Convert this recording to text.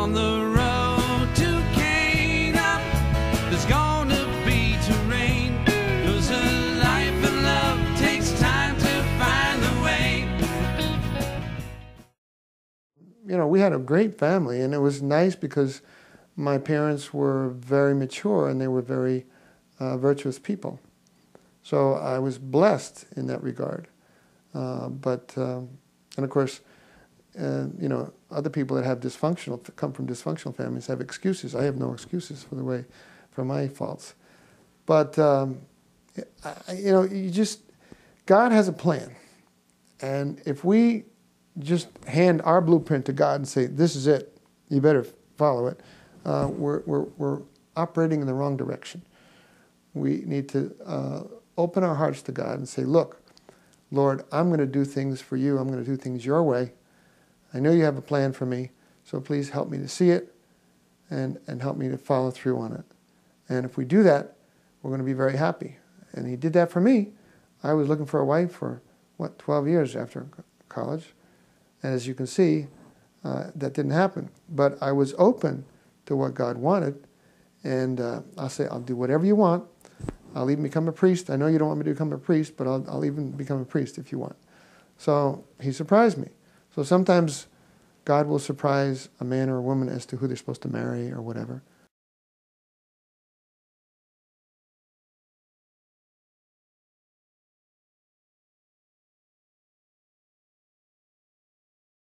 On the road to Canaan, there's gonna be terrain. 'Cause a life in love takes time to find the way. You know, we had a great family, and it was nice because my parents were very mature and they were very virtuous people. So I was blessed in that regard. And of course, you know, other people that have come from dysfunctional families have excuses. I have no excuses for my faults. But, you know, God has a plan. And if we just hand our blueprint to God and say, this is it, you better follow it, we're operating in the wrong direction. We need to open our hearts to God and say, look, Lord, I'm going to do things for you. I'm going to do things your way. I know you have a plan for me, so please help me to see it and help me to follow through on it. And if we do that, we're going to be very happy. And he did that for me. I was looking for a wife for, 12 years after college. And as you can see, that didn't happen. But I was open to what God wanted. And I'll say, I'll do whatever you want. I'll even become a priest. I know you don't want me to become a priest, but I'll even become a priest if you want. So he surprised me. So sometimes God will surprise a man or a woman as to who they're supposed to marry or whatever.